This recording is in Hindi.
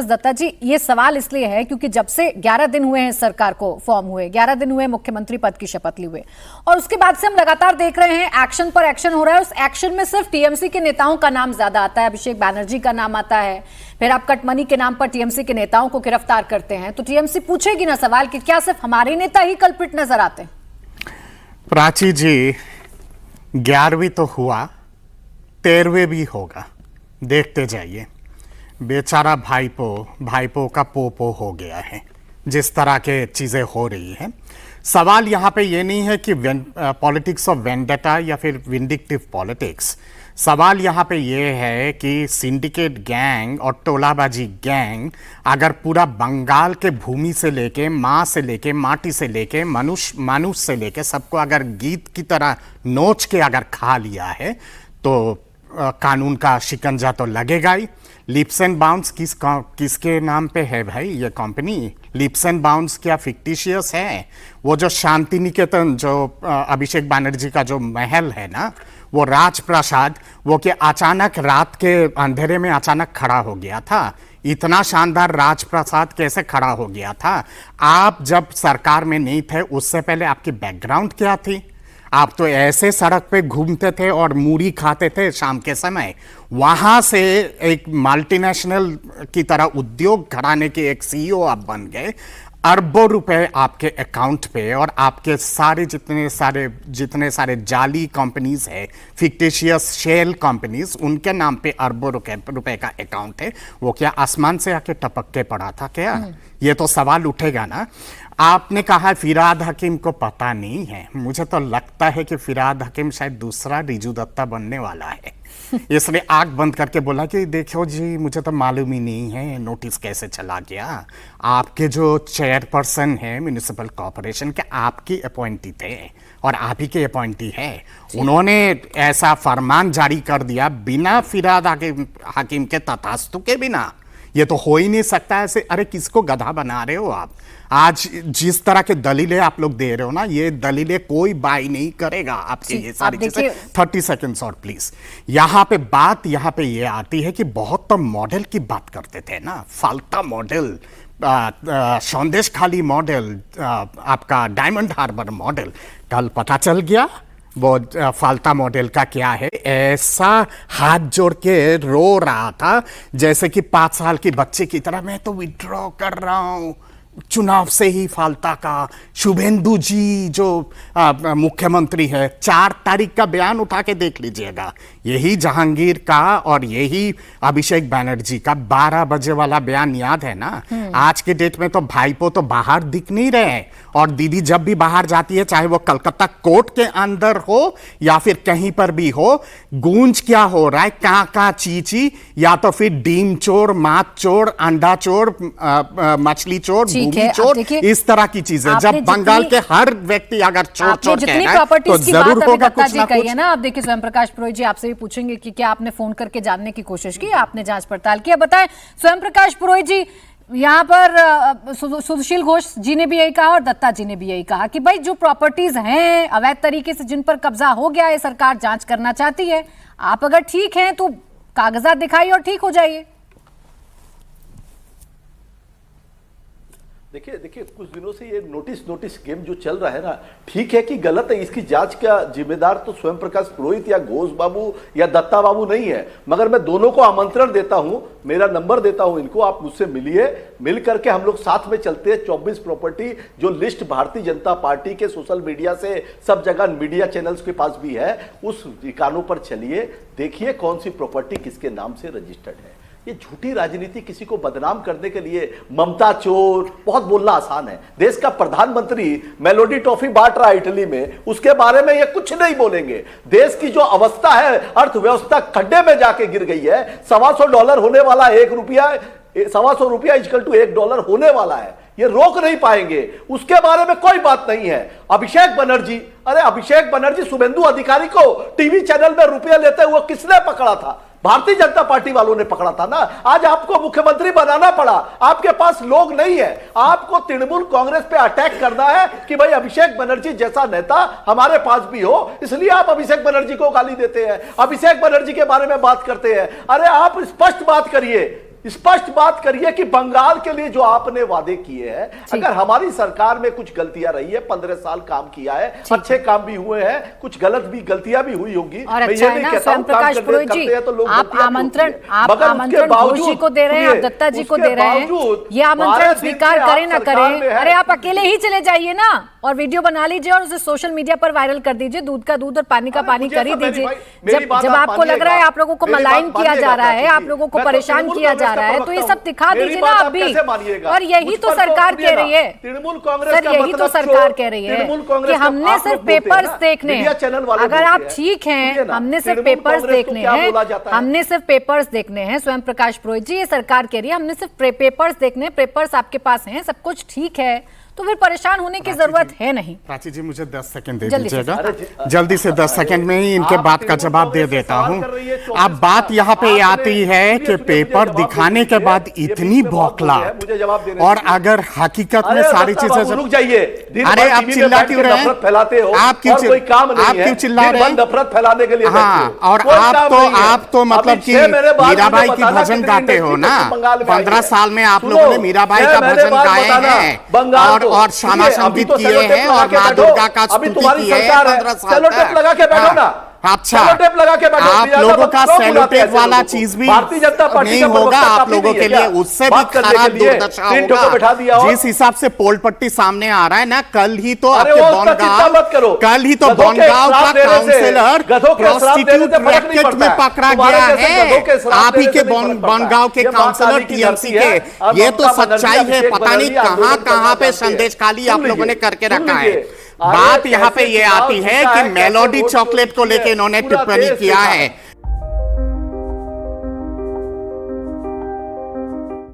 बस दत्ता जी, ये सवाल इसलिए है क्योंकि जब से 11 दिन हुए हैं सरकार को फॉर्म हुए, 11 दिन हुए मुख्यमंत्री पद की शपथ ली हुए, और उसके बाद से हम लगातार देख रहे हैं एक्शन पर एक्शन हो रहा है। उस एक्शन में सिर्फ टीएमसी के नेताओं का नाम ज्यादा आता है, अभिषेक बैनर्जी का नाम आता है, फिर आप कटमनी के नाम पर टीएमसी के नेताओं को गिरफ्तार करते हैं, तो टीएमसी पूछेगी ना सवाल कि क्या सिर्फ हमारे नेता ही कल्प्रिट नजर आते हैं? प्राची जी, 11वीं तो हुआ, 13वीं भी होगा, देखते जाइए। बेचारा भाईपो का पोपो हो गया है, जिस तरह के चीज़ें हो रही हैं। सवाल यहाँ पे ये नहीं है कि पॉलिटिक्स ऑफ वेंडेटा या फिर विंडिक्टिव पॉलिटिक्स। सवाल यहाँ पे ये है कि सिंडिकेट गैंग और टोलाबाजी गैंग अगर पूरा बंगाल के भूमि से लेके, माँ से लेके, माटी से लेके, मनुष्य से लेके सबको अगर गीत की तरह नोच के अगर खा लिया है तो कानून का शिकंजा तो लगेगा ही। लीप्स एंड बाउंड्स किसके नाम पे है भाई ये कंपनी? लीप्स एंड बाउंड्स क्या फिक्टिशियस है? वो जो शांति निकेतन, जो अभिषेक बैनर्जी का जो महल है ना, वो राजप्रसाद, वो कि अचानक रात के अंधेरे में अचानक खड़ा हो गया था? इतना शानदार राजप्रसाद कैसे खड़ा हो गया था? आप जब सरकार में नहीं थे उससे पहले आपकी बैकग्राउंड क्या थी? आप तो ऐसे सड़क पे घूमते थे और मूढ़ी खाते थे शाम के समय। वहां से एक मल्टीनेशनल की तरह उद्योग घराने के एक सीईओ आप बन गए। अरबों रुपए आपके अकाउंट पे, और आपके सारे जितने सारे जाली कंपनीज है, फिक्टिशियस शेल कंपनीज, उनके नाम पे अरबों रुपए का अकाउंट है। वो क्या आसमान से आके टपक के पड़ा था क्या? ये तो सवाल उठेगा ना। आपने कहा फिरहाद हकीम को पता नहीं है। मुझे तो लगता है कि फिरहाद हकीम शायद दूसरा रिजू दत्ता बनने वाला है, इसलिए आंख बंद करके बोला कि देखो जी, मुझे तो मालूम ही नहीं है नोटिस कैसे चला गया। आपके जो चेयरपर्सन है म्युनिसिपल कॉर्पोरेशन के, आपकी अपॉइंटी थे और आप ही के अपॉइंटी है। उन्होंने ऐसा फरमान जारी कर दिया बिना फिरहाद हकीम के तथास्तु के बिना। ये तो हो ही नहीं सकता ऐसे। अरे किसको गधा बना रहे हो आप? आज जिस तरह के दलीलें आप लोग दे रहे हो ना, ये दलीलें कोई बाई नहीं करेगा आपके ये सारी चीजें। 30 सेकेंड्स और प्लीज। यहाँ पे बात यहाँ पे ये आती है कि बहुत तो मॉडल की बात करते थे ना, फाल्टा मॉडल, संदेश खाली मॉडल, आपका डायमंड हार्बर मॉडल। कल पता चल गया वो फाल्टा मॉडल का क्या है। ऐसा हाथ जोड़ के रो रहा था जैसे कि 5 साल की बच्चे की तरह, मैं तो विड्रॉ कर रहा हूं चुनाव से ही फाल्टा का। शुभेंदु जी जो मुख्यमंत्री है, 4 तारीख का बयान उठा के देख लीजिएगा। यही जहांगीर का और यही अभिषेक बैनर्जी का 12 बजे वाला बयान याद है ना? आज के डेट में तो भाईपो तो बाहर दिख नहीं रहे, और दीदी जब भी बाहर जाती है, चाहे वो कलकत्ता कोर्ट के अंदर हो या फिर कहीं पर भी हो, गूंज क्या हो रहा है? काका चीची, या तो फिर डीम चोर, मात चोर, अंडा चोर, मछली चोर, भूमि चोर, इस तरह की चीजें। जब बंगाल के हर व्यक्ति अगर चोर चोर कह रहा है तो जरूर होगा कुछ ना कुछ। आप देखिए, स्वयं प्रकाश पुरोहित जी आपसे भी पूछेंगे कि क्या आपने फोन करके जानने की कोशिश की, आपने जांच पड़ताल की? बताएं स्वयं प्रकाश पुरोहित जी, यहाँ पर सुशील घोष जी ने भी यही कहा और दत्ता जी ने भी यही कहा कि भाई जो प्रॉपर्टीज हैं अवैध तरीके से जिन पर कब्जा हो गया है, सरकार जांच करना चाहती है। आप अगर ठीक हैं तो कागजात दिखाइए और ठीक हो जाइए। देखिए कुछ दिनों से ये नोटिस गेम जो चल रहा है ना, ठीक है कि गलत है, इसकी जांच का जिम्मेदार तो स्वयं प्रकाश पुरोहित या घोष बाबू या दत्ता बाबू नहीं है। मगर मैं दोनों को आमंत्रण देता हूं, मेरा नंबर देता हूं इनको, आप मुझसे मिलिए, मिल करके हम लोग साथ में चलते हैं। 24 प्रॉपर्टी जो लिस्ट भारतीय जनता पार्टी के सोशल मीडिया से सब जगह मीडिया चैनल्स के पास भी है, उस ठिकानों पर चलिए, देखिए कौन सी प्रॉपर्टी किसके नाम से रजिस्टर्ड है। ये झूठी राजनीति, किसी को बदनाम करने के लिए ममता चोर बहुत बोलना आसान है। देश का प्रधानमंत्री मेलोडी टॉफी बांट रहा है इटली में, उसके बारे में ये कुछ नहीं बोलेंगे। देश की जो अवस्था है, अर्थव्यवस्था खड्डे में जाके गिर गई है। $125 होने वाला, 1 रुपया, $125 इक्वल टू $1 होने वाला है, ये रोक नहीं पाएंगे। उसके बारे में कोई बात नहीं है। अभिषेक बनर्जी, अरे अभिषेक बनर्जी शुभेंदु अधिकारी को टीवी चैनल में रुपये लेते हुए किसने पकड़ा था? भारतीय जनता पार्टी वालों ने पकड़ा था ना। आज आपको मुख्यमंत्री बनाना पड़ा, आपके पास लोग नहीं है। आपको तृणमूल कांग्रेस पे अटैक करना है कि भाई अभिषेक बनर्जी जैसा नेता हमारे पास भी हो, इसलिए आप अभिषेक बनर्जी को गाली देते हैं, अभिषेक बनर्जी के बारे में बात करते हैं। अरे आप स्पष्ट बात करिए, स्पष्ट बात करिए कि बंगाल के लिए जो आपने वादे किए हैं, अगर हमारी सरकार में कुछ गलतियां रही है, 15 साल काम किया है, अच्छे काम भी हुए हैं, कुछ गलतियां भी हुई होंगी। और अच्छा है ना स्वयं प्रकाश पुरोहित जी, आप आमंत्रण घोष को दे रहे हैं, आप दत्ता जी को दे रहे हैं, ये आमंत्रण स्वीकार करें ना करें, अरे आप अकेले ही चले जाइए ना और वीडियो बना लीजिए और उसे सोशल मीडिया पर वायरल कर दीजिए, दूध का दूध और पानी का पानी कर ही दीजिए। जब आपको लग रहा है आप लोगों को मलाइन किया जा रहा है, आप लोगों को परेशान किया जा रहा है, तो ये सब दिखा दीजिए ना आप भी। और यही तो सरकार कह रही है, सर यही तो सरकार कह रही है कि हमने सिर्फ पेपर्स देखने हैं। अगर आप ठीक हैं, हमने सिर्फ पेपर्स देखने हैं, हमने सिर्फ पेपर्स देखने हैं। स्वयं प्रकाश पुरोहित जी, ये सरकार कह रही है हमने सिर्फ पेपर्स देखने हैं, पेपर्स आपके पास हैं, सब कुछ ठीक है, तो फिर परेशान होने की जरूरत है नहीं। प्राची जी मुझे 10 सेकंड दे दीजिएगा, जल्दी से 10 सेकंड में ही इनके बात का जवाब दे देता हूं। अब बात यहाँ पे आती है कि पेपर दिखाने के बाद इतनी बौखलाहट, और अगर हकीकत में सारी चीजें रुक जाइए, अरे आप चिल्ला क्यों रहे हैं, फैलाते हो, आप क्यों चिल्ला रहे हैं, नफरत फैलाने के लिए। हाँ, और आप तो मतलब कि मीराबाई की भजन गाते हो ना, 15 साल में आप लोगों ने मीराबाई का भजन गाए हैं और श्यामा संगीत किए हैं और माँ दुर्गा का स्तुति किए हैं 15 साल तक। लगा के बैठो ना। अच्छा, आप लोगों का सेलोटेप वाला चीज भी नहीं होगा आप लोगों के लिए, उससे भी खराब दुर्दशा होगा। जिस हिसाब से पोल पट्टी सामने आ रहा है ना, कल ही तो आपके बनगांव का काउंसिलर प्रोस्टिट्यूट रैकेट में पकड़ा गया है, आप ही के बनगांव के काउंसिलर टीएमसी के। ये तो सच्चाई है, पता नहीं कहां कहां पे संदेश खाली आप लोगों ने करके रखा है। बात यहाँ पे ये आती है कि मेलोडी चॉकलेट को लेके इन्होंने टिप्पणी किया है।